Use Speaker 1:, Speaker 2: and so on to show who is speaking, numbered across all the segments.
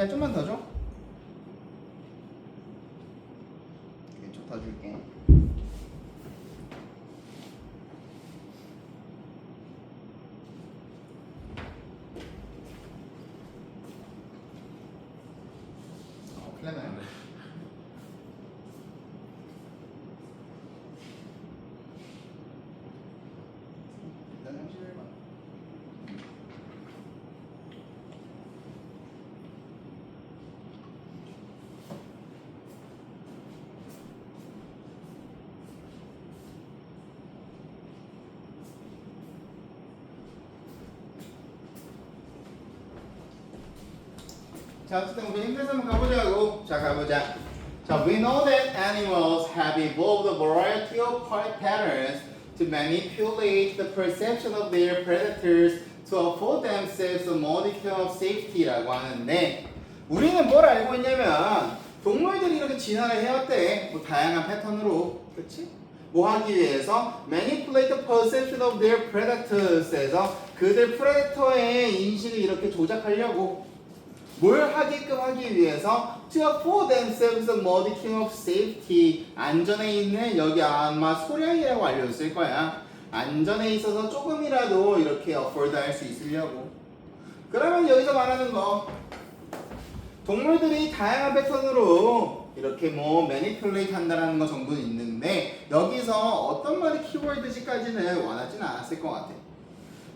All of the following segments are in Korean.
Speaker 1: 야, 좀만 더 줘. 좀 더 줄게. 클레나요? 일단 31번. 자, 어쨌든 우리 힘내서 한번 가보자고. 자, 가보자. 자, we know that animals have evolved a variety of patterns to manipulate the perception of their predators to afford themselves a modicum of safety라고 하는데, 우리는 뭘 알고 있냐면 동물들이 이렇게 진화를 해왔대. 뭐 다양한 패턴으로, 그렇지? 뭐 하기 위해서 manipulate the perception of their predators에서 그들 프레데터의 인식을 이렇게 조작하려고. 뭘 하게끔 하기 위해서 to afford themselves a modicum of safety, 안전에 있는, 여기 아마 소량이라고 알려줬을 거야. 안전에 있어서 조금이라도 이렇게 afford 할 수 있으려고. 그러면 여기서 말하는 거, 동물들이 다양한 패턴으로 이렇게 뭐 manipulate 한다는 거 정도는 있는데, 여기서 어떤 말이 키워드지까지는 와닿지는 않았을 것 같아.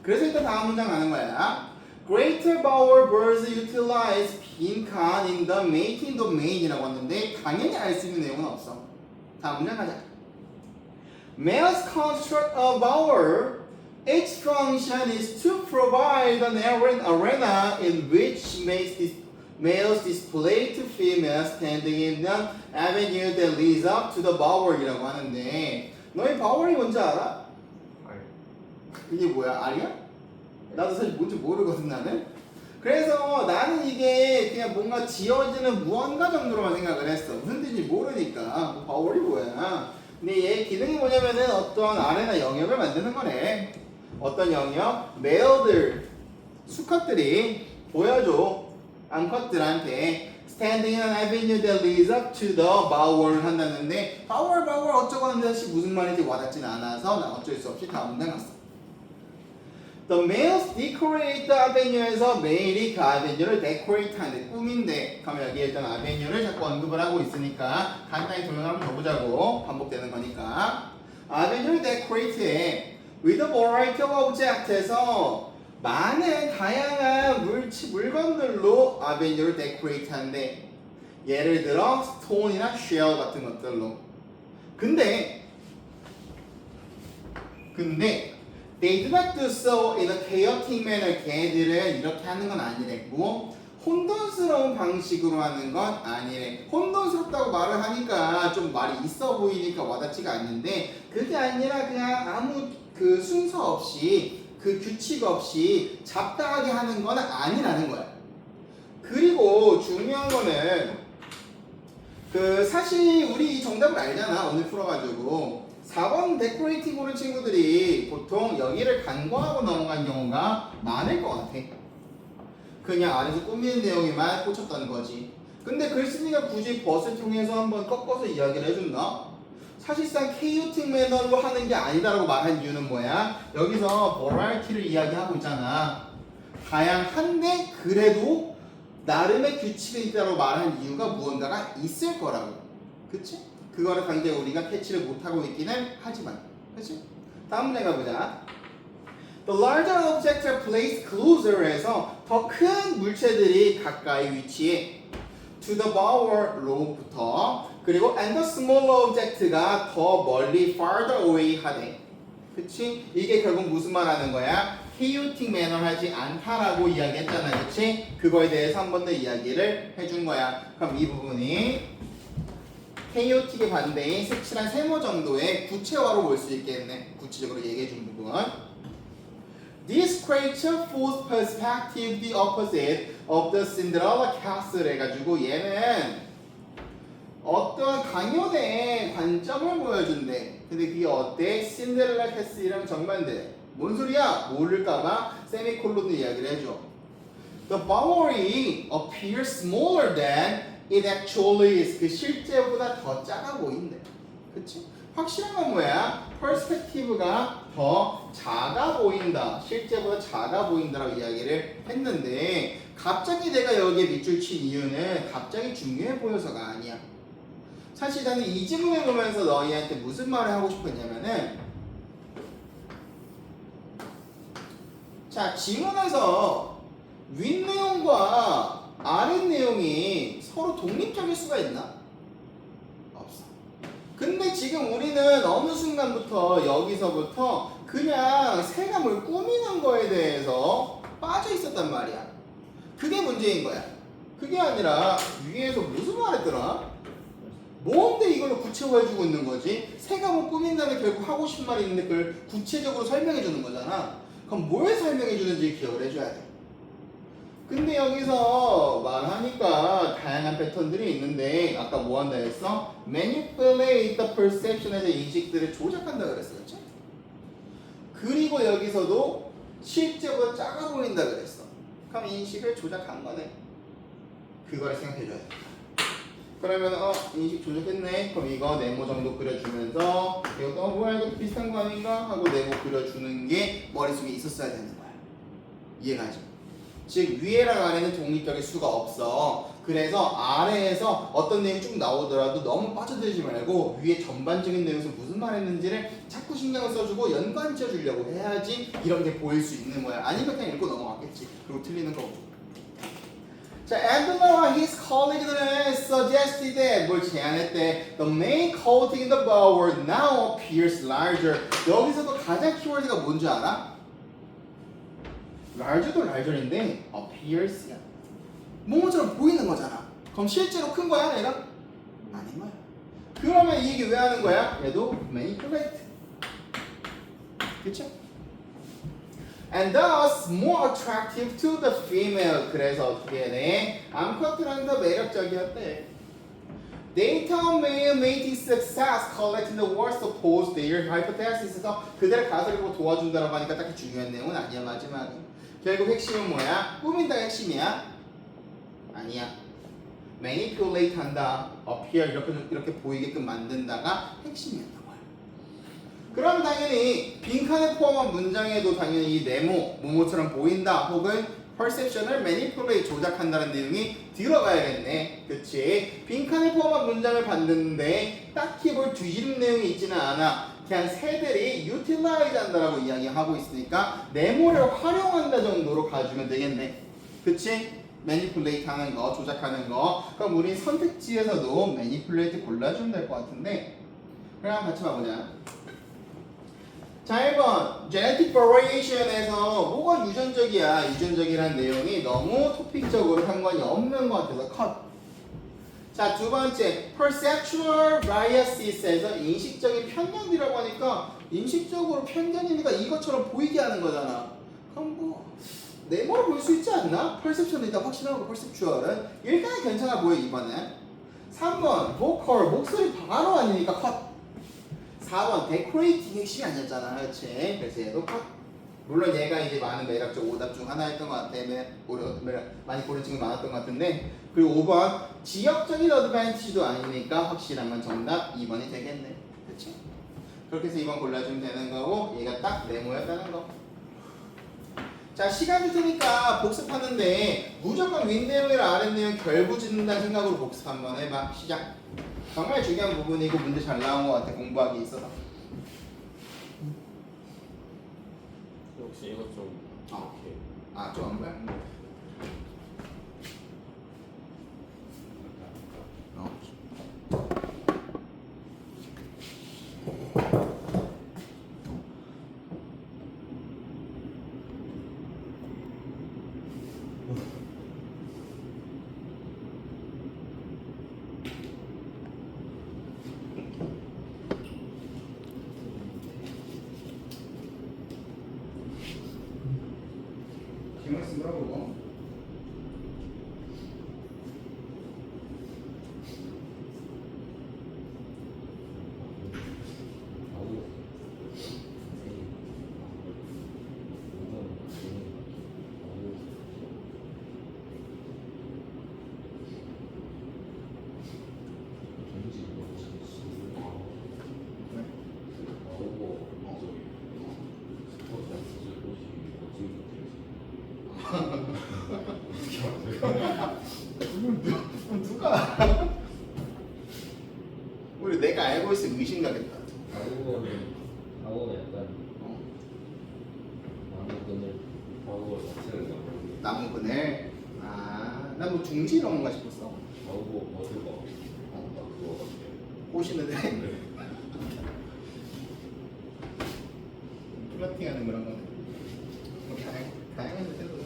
Speaker 1: 그래서 일단 다음 문장 가는 거야. Greater bower birds utilize 빈칸 in the mating domain이라고 했는데 당연히 알 수 있는 내용은 없어. 다음 문장 가자. Males construct a bower. Its function is to provide an arena in which males display to females standing in an avenue that leads up to the bower이라고 하는데, 너희 bower이 뭔지 알아? 이게 뭐야? 알이야? 나도 사실 뭔지 모르거든 나는. 그래서 나는 이게 그냥 뭔가 지어지는 무언가 정도로만 생각을 했어. 무슨 뜻인지 모르니까. 바월이 뭐야? 근데 얘 기능이 뭐냐면은 어떤 아레나 영역을 만드는 거네. 어떤 영역? 메어들, 수컷들이 보여줘. 암컷들한테 standing in an avenue that leads up to the bower를 한다는데, bower 어쩌고 하는데 사실 무슨 말인지 와닿지는 않아서 나 어쩔 수 없이 다음 문장 갔어. The males decorate the avenue에서 메일이 그 아베뉴를 decorate 하는데 꾸민데, 그러면 여기 일단 아베뉴를 자꾸 언급을 하고 있으니까 간단히 동영을 한번 줘보자고. 반복되는 거니까. 아베뉴를 decorate해 with a variety of object에서 많은 다양한 물건들로 아베뉴를 decorate 하는데, 예를 들어 스톤이나 shell 같은 것들로. 근데 they do not do so in a chaotic manner. 걔들은 이렇게 하는 건 아니랬고 혼돈스러운 방식으로 하는 건 아니래. 혼돈스럽다고 말을 하니까 좀 말이 있어 보이니까 와닿지가 않는데, 그게 아니라 그냥 아무 그 순서 없이 그 규칙 없이 잡다하게 하는 건 아니라는 거야. 그리고 중요한 거는 그 사실 우리 이 정답을 알잖아. 오늘 풀어가지고 4번 데코레이팅 고른 친구들이 보통 여기를 간과하고 넘어간 경우가 많을 것 같아. 그냥 안에서 꾸미는 내용에만 꽂혔다는 거지. 근데 글쓴이가 굳이 벗을 통해서 한번 꺾어서 이야기를 해준다? 사실상 chaotic 매너로 하는 게 아니다라고 말한 이유는 뭐야? 여기서 variety를 이야기하고 있잖아. 다양한데 그래도 나름의 규칙이 있다고 말한 이유가 무언가가 있을 거라고. 그치? 그거를 당장 우리가 캐치를 못하고 있기는 하지만. 그치? 다음 문제 가보자. The larger objects are placed closer에서 더 큰 물체들이 가까이 위치해. To the bower로부터. 그리고 and the smaller object가 더 멀리 farther away 하대. 그치? 이게 결국 무슨 말 하는 거야? chaotic manner 하지 않다라고 이야기했잖아. 그치? 그거에 대해서 한 번 더 이야기를 해준 거야. 그럼 이 부분이 chaotic의 반대인 색칠한 세모 정도의 구체화로 볼 수 있겠네. 구체적으로 얘기해준 부분. This creature falls perspective the opposite of the Cinderella castle 해가지고 얘는 어떤 강요된 관점을 보여준대. 근데 그게 어때? 신데렐라 캐슬이랑 정반대. 뭔 소리야? 모를까봐 세미콜론으로 이야기를 해줘. the boundary appears smaller than it actually is. 그 실제보다 더 작아 보인대. 그치? 확실한 건 뭐야? perspective가 더 작아 보인다. 실제보다 작아 보인다라고 이야기를 했는데 갑자기 내가 여기에 밑줄 친 이유는 갑자기 중요해 보여서가 아니야. 사실 나는 이 지문을 보면서 너희한테 무슨 말을 하고 싶었냐면은 자, 지문에서 윗내용과 아랫내용이 서로 독립적일 수가 있나? 없어. 근데 지금 우리는 어느 순간부터 여기서부터 그냥 색감을 꾸미는 거에 대해서 빠져 있었단 말이야. 그게 문제인 거야. 그게 아니라 위에서 무슨 말 했더라? 뭔데 이걸로 구체화해주고 있는 거지? 색감을 꾸민다는 결국 하고 싶은 말이 있는데 그걸 구체적으로 설명해 주는 거잖아. 그럼 뭘 설명해 주는지 기억을 해줘야 돼. 근데 여기서 말하니까 다양한 패턴들이 있는데 아까 뭐 한다 했어? manipulate the perception에서 인식들을 조작한다 그랬어. 그렇지? 그리고 여기서도 실제보다 작아 보인다 그랬어. 그럼 인식을 조작한 거네. 그거를 생각해 줘야 돼. 그러면 인식 조작했네. 그럼 이거 네모 정도 그려주면서 이것도 뭐야 이것도 비슷한 거 아닌가 하고 네모 그려주는 게 머릿속에 있었어야 되는 거야. 이해가지? 즉 위에랑 아래는 독립적일 수가 없어. 그래서 아래에서 어떤 내용이 쭉 나오더라도 너무 빠져들지 말고 위에 전반적인 내용에서 무슨 말 했는지를 자꾸 신경을 써주고 연관 지어주려고 해야지 이런 게 보일 수 있는 거야. 아니면 그냥 읽고 넘어갔겠지. 그리고 틀리는 거고. 자, Adler와 his colleagues는 suggested that 뭘 제안했대. The main coating in the bower now appears larger. 여기서도 가장 키워드가 뭔지 알아? larger도 larger인데 appears야. 뭐처럼 보이는 거잖아. 그럼 실제로 큰 거야, 얘가? 아닌 거야. 그러면 이 얘기 왜 하는 거야? 얘도 manipulate. 그쵸? And thus more attractive to the female. 그래서 어떻게 해? 암컷들은 더 매력적이었대. Data may make success collecting the words to oppose their hypothesis에서 그들의 가설을 보고 도와준다라고 하니까 딱히 중요한 내용은 아니야. 마지막에 결국 핵심은 뭐야? 꾸민다가 핵심이야? 아니야. manipulate 한다. appear 이렇게 보이게끔 만든다가 핵심이었다. 그럼 당연히 빈칸에 포함한 문장에도 당연히 이 네모, 모모처럼 보인다 혹은 perception을 manipulate 조작한다는 내용이 들어가야겠네. 그치? 빈칸에 포함한 문장을 봤는데 딱히 뭘 뒤집는 내용이 있지는 않아. 그냥 새들이 utilize 한다라고 이야기하고 있으니까 네모를 활용한다 정도로 가주면 되겠네. 그치? manipulate 하는 거, 조작하는 거. 그럼 우리 선택지에서도 manipulate 골라주면 될 것 같은데 그럼 같이 봐보자. 자, 1번 genetic variation에서 뭐가 유전적이야? 유전적이라는 내용이 너무 토픽적으로 상관이 없는 것 같아서 컷. 자, 두 번째 perceptual biases에서 인식적인 편견이라고 하니까 인식적으로 편견이니까 이것처럼 보이게 하는 거잖아. 그럼 뭐 네모로 볼 수 있지 않나? perception은 일단 확실하고 perceptual은 일단 괜찮아 보여 이번엔. 3번 vocal 목소리 바로 아니니까 컷. 4번 데코레이팅 핵심이 아니었잖아. 그렇지? 그래서 얘도 컷. 물론 얘가 이제 많은 매력적 오답 중 하나였던 것 같아. 많이 고른 친구 많았던 것 같은데. 그리고 5번 지역적인 어드밴티지도 아니니까 확실한 건 정답 2번이 되겠네. 그렇지? 그렇게 해서 2번 골라주면 되는 거고 얘가 딱 네모였다는 거. 자, 시간 줄 테니까 복습하는데 무조건 윗내용이랑 아랫내용 결부짓는다는 생각으로 복습 한번 해봐. 시작. 정말 중요한 부분이고 문제 잘 나온 것 같아. 공부하기 있어서.
Speaker 2: 혹시 이것 좀 이렇게
Speaker 1: 좀 안 봐요. 기분 쓴다고 그거? 누가? 우리 내가 알고 있으면 의심 가겠다.
Speaker 2: 과거가 약간 과거 자체는 약간
Speaker 1: 나무 그늘. 아, 나 뭐 둥지 이런 건가 싶었어.
Speaker 2: 과거 어디가 그거 같아.
Speaker 1: 꼬시는데. 플러팅하는 그런 거네. 뭐 다양한 데도.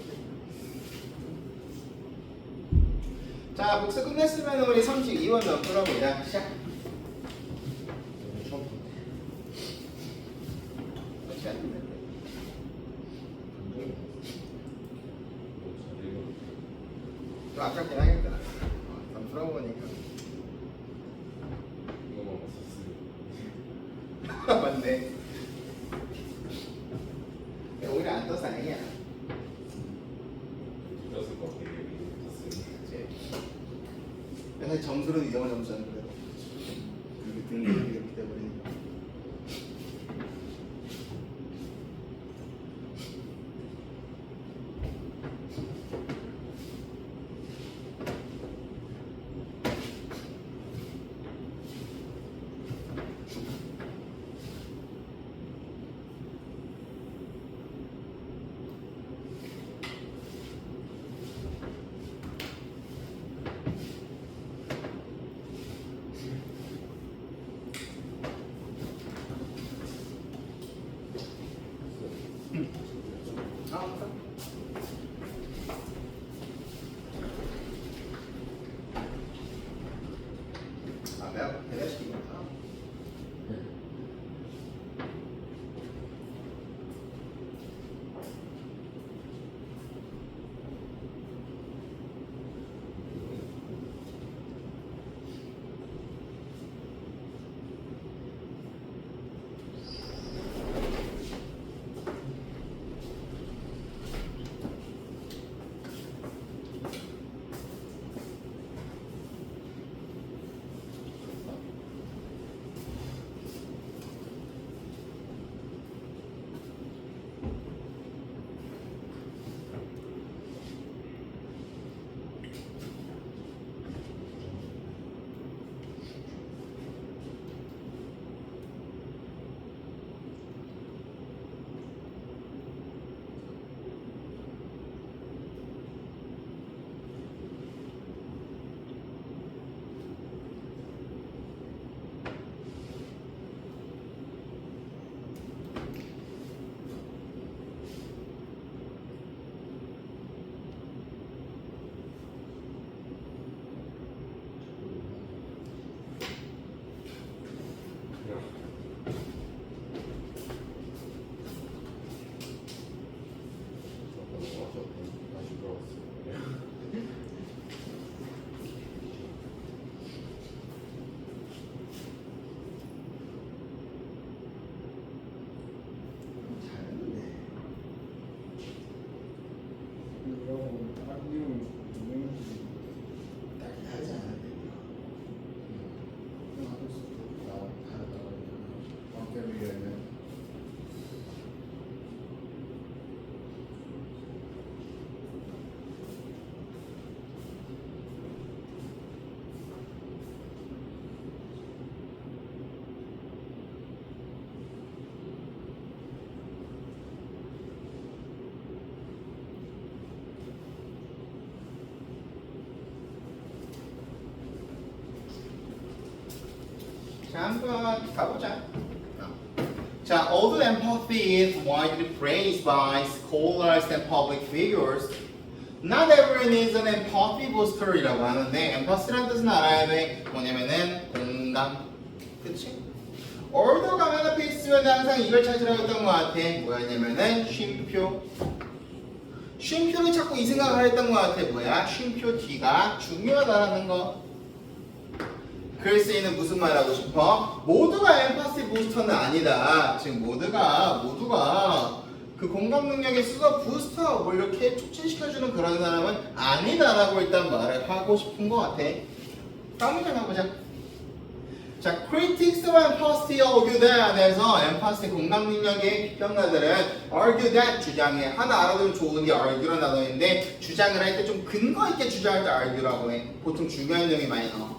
Speaker 1: 자, 복습 끝냈으면 우리 32번 더 풀어보자. 시작.
Speaker 2: 처음
Speaker 1: 어떻게 하는데? 또 아깝긴 하겠다. 한번 풀어보니까.
Speaker 2: 이거만 봤었으면
Speaker 1: 맞네. 오히려 안 떠서 다행이야.
Speaker 2: 뒤졌을 것 같아. 이게
Speaker 1: 그치? 사실 점수는 이정한 점수는 그래도 이렇게 등급이 이렇게 돼버리니까. 내가 배려시키구나. 자, 한번 가보자. 자, although empathy is widely praised by scholars and public figures, not everyone is an empathy booster이라고 하는데 empathy란 뜻은 알아야 돼. 뭐냐면은 공감. 그치? although 가면 앞에 있으면 항상 이걸 찾으라고 했던 것 같아. 뭐였냐면은 쉼표. 쉼표를 찾고 이 생각을 했던 것 같아. 뭐야? 쉼표 뒤가 중요하다라는 거. 글쓰이는 무슨 말 하고 싶어? 모두가 엠파시 부스터는 아니다. 즉 모두가 그 공감 능력에 있어서 부스터 뭐 이렇게 촉진시켜주는 그런 사람은 아니다라고 일단 말을 하고 싶은 것 같아. 다음 문제 가보자. 자, critics of empathy argue that 에서 empathy 공감 능력의 비평가들은 argue that 주장해. 하나 알아두면 좋은데 argue라는 단어인데 주장을 할 때 좀 근거 있게 주장할 때 argue라고 해. 보통 중요한 내용이 많이 나와.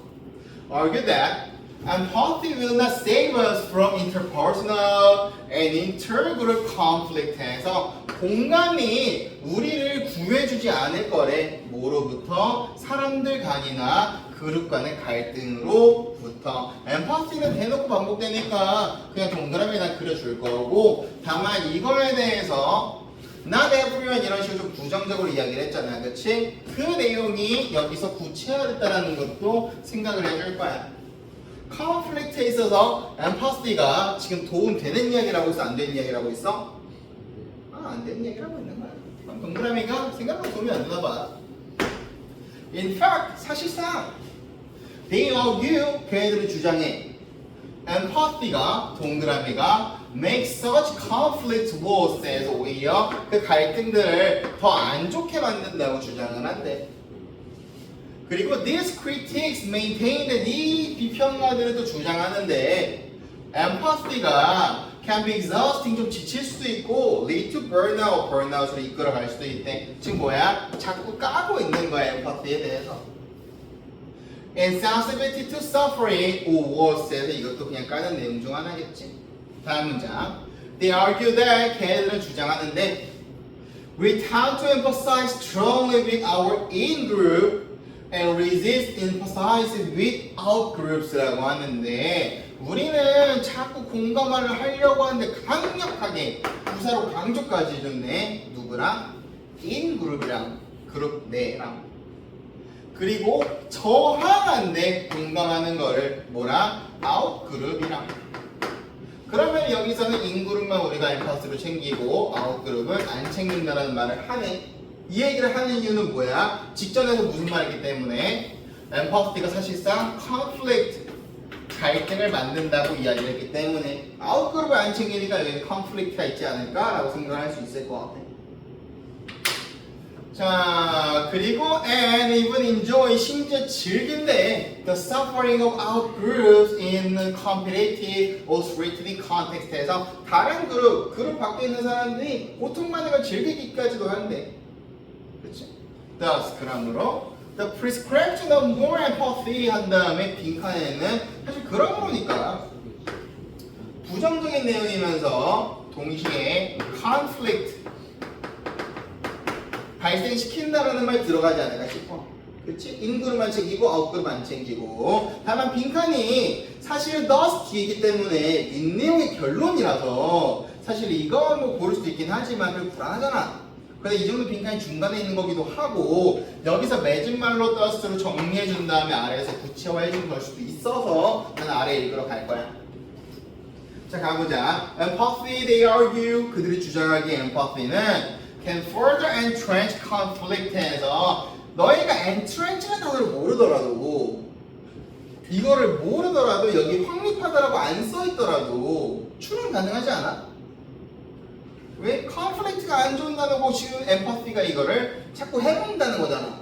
Speaker 1: argue that empathy will not save us from interpersonal and intergroup conflict에서 공감이 우리를 구해주지 않을 거래. 뭐로부터? 사람들 간이나 그룹 간의 갈등으로부터. 엠파시는 대놓고 반복되니까 그냥 동그라미에다 그려줄 거고, 다만 이거에 대해서 not everyone 이런 식으로 좀 부정적으로 이야기를 했잖아, 그치? 그 내용이 여기서 구체화됐다는 것도 생각을 해줄 거야. 컨플릭트에 있어서 엠파시가 지금 도움되는 이야기라고 있어, 안 되는 이야기라고 있어? 안 되는 얘기라고 있는 거야. 그럼 동그라미가 생각보다 도움이 안 되나 봐. In fact, 사실상 they argue, 걔네들이 주장해. empathy가, 동그라미가 make such conflict worse 해서 오히려 그 갈등들을 더 안 좋게 만든다고 주장을 한대. 그리고 these critics maintain that 이 비평가들은 또 주장하는데 empathy가 can be exhausting, 좀 지칠 수도 있고 lead to burnout, burnout으로 이끌어갈 수도 있대. 지금 뭐야? 자꾸 까고 있는 거야, empathy에 대해서. insensitivity to suffering or worse 해서 이것도 그냥 까는 내용 중 하나겠지. 다음 문장. They argue that 걔네들은 주장하는데 we tend to emphasize strongly with our in-group and resist emphasizing with out-groups라고 하는데 우리는 자꾸 공감을 하려고 하는데 강력하게 부사로 강조까지 해줬네. 누구랑? in-group이랑 그룹 내랑. 그리고 저항한데 공감하는 거를 뭐라? out-group이랑. 그러면 여기서는 in-group만 우리가 엠파스로 챙기고 out-group을 안 챙긴다는 말을 하네. 이 얘기를 하는 이유는 뭐야? 직전에서 무슨 말이기 때문에 엠파스티가 사실상 conflict, 갈등을 만든다고 이야기를 했기 때문에 아웃그룹을 안 챙기니까 여기 conflict가 있지 않을까라고 생각을 할 수 있을 것 같아. 자, 그리고 and even enjoy, 심지어 즐긴대 the suffering of outgroups in competitive or threatening context에서 다른 그룹 밖에 있는 사람들이 고통받는 걸 즐기기까지도 한대. 그렇지? Thus, 그러므로 the prescription of more empathy 한 다음에 빈칸에는 사실 그러므로니까 부정적인 내용이면서 동시에 conflict 발생시킨다라는 말 들어가지 않을까 싶어. 그렇지? 인그룹만 챙기고 아웃그룹 안 챙기고. 다만 빈칸이 사실 thus 뒤이기 때문에 윗내용의 결론이라서 사실 이거 뭐 고를 수도 있긴 하지만 좀 불안하잖아. 근데 이 정도 빈칸이 중간에 있는 거기도 하고 여기서 맺은 말로 thus로 정리해준 다음에 아래에서 구체화해준 걸 수도 있어서 나는 아래 읽으러 갈 거야. 자, 가보자. Empathy, they argue. 그들이 주장하기에 empathy는 can further entrench conflict에서 너희가 entrench라는 단어를 모르더라도 이거를 모르더라도 여기 확립하다라고 안 써있더라도 추론 가능하지 않아? 왜? conflict가 안 좋은 단어고 지금 empathy가 이거를 자꾸 해먹는다는 거잖아.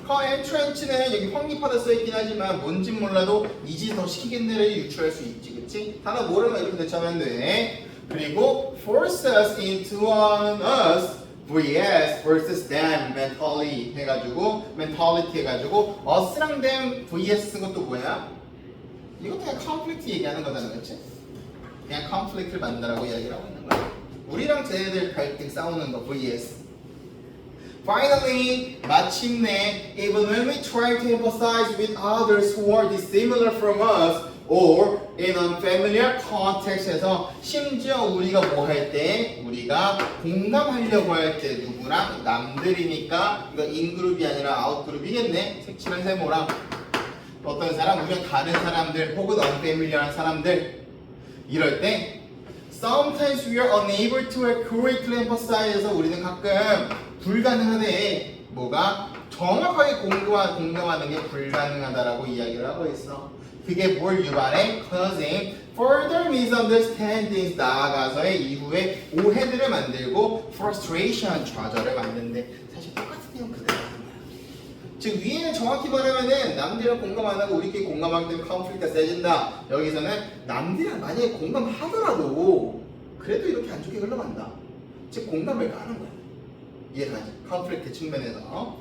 Speaker 1: entrench는 여기 확립하다 써있긴 하지만 뭔진 몰라도 이지 더 시키겠네를 유추할 수 있지, 그치? 단어 모르면 이렇게 대처하면 돼. 그리고 force us into on us vs versus them mentally 해가지고 mentality 해가지고 us랑 them vs 쓴 것도 뭐야? 이것도 그냥 conflict 얘기하는 거잖아, 그치? 그냥 conflict를 만든다라고 이야기를 하고 있는 거야. 우리랑 쟤네들 갈등 싸우는 거 vs. Finally, 마침내 even when we try to empathize with others who are dissimilar from us or in unfamiliar context에서 심지어 우리가 뭐 할 때 우리가 공감하려고 할 때 누구랑 남들이니까 이거 인그룹이 아니라 아웃그룹이겠네. 색칠한 세모랑 어떤 사람 우리랑 다른 사람들 혹은 unfamiliar한 사람들 이럴 때 sometimes we are unable to accurately emphasize에서 우리는 가끔 불가능하대. 뭐가? 정확하게 공감하는 게 불가능하다라고 이야기를 하고 있어. 그게 뭘 유발해? causing further misunderstandings, 나아가서의 이후에 오해들을 만들고 frustration, 좌절을 만드는데 사실 똑같은 내용 그대로 하는 거야. 즉 위에는 정확히 말하면은 남들이랑 공감 안 하고 우리끼리 공감하기 때문에 컨플릭트가 세진다. 여기서는 남들이랑 만약에 공감하더라도 그래도 이렇게 안 좋게 흘러간다. 즉 공감을 까는 거야. 이해가지? 컨플릭트 측면에서.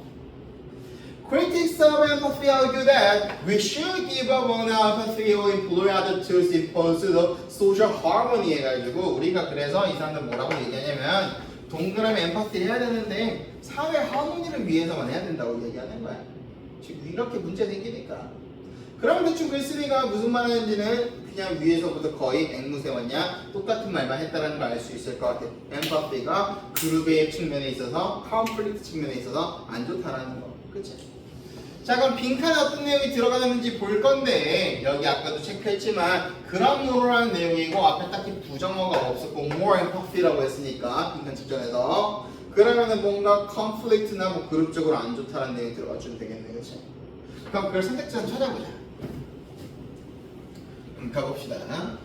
Speaker 1: Critics of empathy argue that we should give up on empathy or employ other tools in pursuit of social harmony 해가지고 우리가 그래서 이 사람들 뭐라고 얘기하냐면 동그라미 엠파티를 해야 되는데 사회 하모니를 위해서만 해야 된다고 얘기하는 거야. 지금 이렇게 문제 생기니까. 그러면 대충 글쓰기가 무슨 말 하는지는 그냥 위에서부터 거의 앵무새 왔냐 똑같은 말만 했다는 걸 알 수 있을 것 같아. 엠파티가 그룹의 측면에 있어서 컨플릭트 측면에 있어서 안 좋다라는 거. 그치? 자 그럼 빈칸에 어떤 내용이 들어가는지 볼 건데 여기 아까도 체크했지만 그라모라는 내용이고 앞에 딱히 부정어가 없었고 more empathy라고 했으니까 빈칸 직전에서 그러면은 뭔가 conflict나 뭐 그룹적으로 안 좋다는 내용이 들어가 주면 되겠네. 그치? 그럼 그걸 선택지 한번 찾아보자. 가봅시다. 자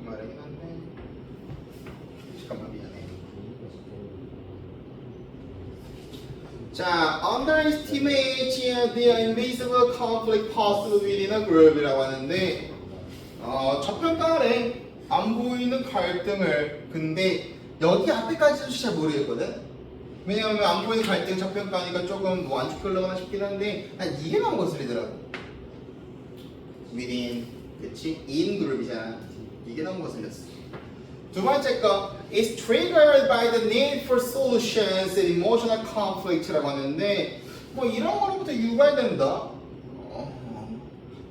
Speaker 1: 말이긴 한데 잠깐만 미안해. 자, underestimate the invisible conflict possible within a group이라고 하는데 저평가하래. 안 보이는 갈등을. 근데 여기 앞에까지도 잘 모르겠거든. 왜냐면 안 보이는 갈등 저평가하니까 조금 뭐 안 좋게 흘러가나 싶긴 한데 난 이게 너무 거슬리더라고. within, 그치? in 그룹이잖아. 이게 너무 거슬렸어. 두 번째 거 is triggered by the need for solutions and emotional conflict라고 하는데 뭐 이런 거로부터 유발된다.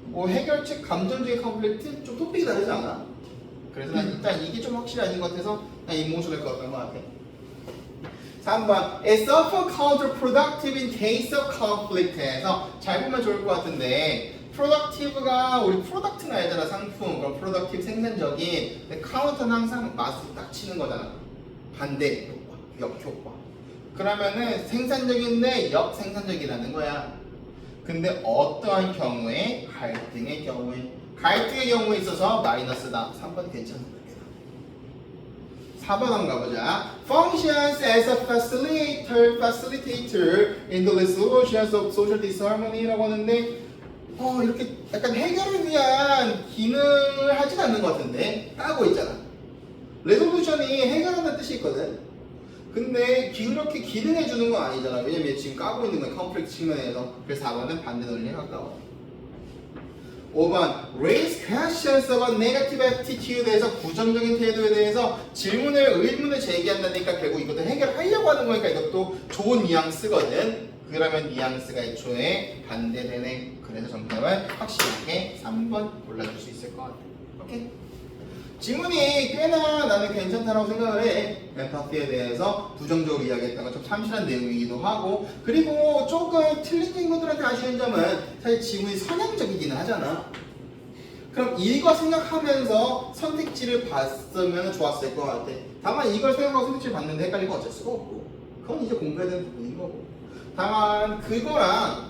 Speaker 1: 뭐 해결책 감정적인 컨플릭트 좀 토픽이 다르지 않아? 그래서 난 일단 이게 좀 확실히 아닌 것 같아서 난 이모션을 껐던 것 같아. 3번 It's often counterproductive in case of conflict에서 잘 보면 좋을 것 같은데 productive가 우리 product는 알잖아. 상품. 그럼 productive 생산적인. 근데 counter는 항상 마스 딱 치는 거잖아. 반대 효과, 역효과. 그러면은 생산적인데 역생산적이라는 거야. 근데 어떠한 경우에? 갈등의 경우에. 갈등의 경우에 있어서 마이너스다. 3번 괜찮은 거야. 4번 한번 가보자. Functions as a facilitator in the resolutions of social disharmony라고 하는데 이렇게 약간 해결을 위한 기능을 하진 않는 것 같은데 까고 있잖아. 레솔루션이 해결한다는 뜻이 있거든. 근데 이렇게 기능해주는 건 아니잖아. 왜냐면 지금 까고 있는 건 컨플릭트 측면에서. 그래서 4번은 반대 논리에 가까워. 5번 Raise questions about negative attitude에서 부정적인 태도에 대해서 의문을 제기한다니까 결국 이것도 해결하려고 하는 거니까 이것도 좋은 뉘앙스거든. 그러면 뉘앙스가 애초에 반대되네. 그래서 정답은 확실하게 3번 골라줄 수 있을 것 같아. 오케이? 지문이 꽤나 나는 괜찮다라고 생각을 해. 엠파티에 대해서 부정적으로 이야기했다가 좀 참신한 내용이기도 하고 그리고 조금 틀린 친구들한테 아쉬운 점은 사실 지문이 선행적이기는 하잖아. 그럼 이거 생각하면서 선택지를 봤으면 좋았을 것 같아. 다만 이걸 생각하고 선택지를 봤는데 헷갈리면 어쩔 수가 없고 그건 이제 공부해야 되는 부분인 거고. 다만 그거랑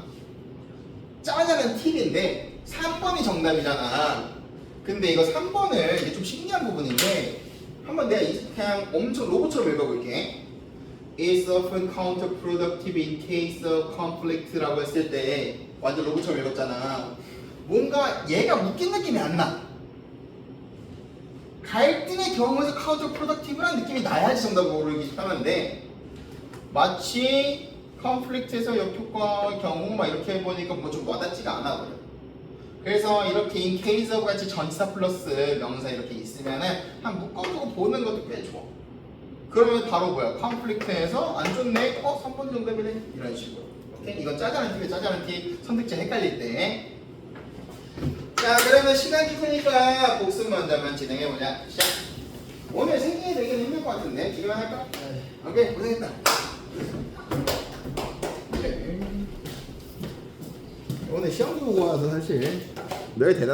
Speaker 1: 짜자는 팁인데 3번이 정답이잖아. 근데 이거 3번을 이게 좀 신기한 부분인데 한번 내가 그냥 엄청 로봇처럼 읽어볼게. It's often counterproductive in case of conflict라고 했을 때 완전 로봇처럼 읽었잖아. 뭔가 얘가 묶인 느낌이 안 나. 갈등의 경우에서 counterproductive라는 느낌이 나야지 정답을 고르기 편한데 마치 컨플릭트에서 역효과 경우 막 이렇게 해보니까 뭐 좀 와닿지가 않아 버려. 그래서 이렇게 in case of 같이 전치사 플러스 명사 이렇게 있으면은 한 묶어두고 보는 것도 꽤 좋아. 그러면 바로 뭐야? 컨플릭트에서 안 좋네? 3번 정답이네? 이런 식으로. 오케이? 이건 짜잘한 팁이야. 짜잘한 팁. 선택지 헷갈릴 때. 자, 그러면 시간이 크니까 복습 먼저만 진행해보자. 시작. 오늘 생기게 되긴 힘들 것 같은데 지금 할까? 오케이, 고생했다. 오늘 시험도 보고 와서 사실 늘 대단.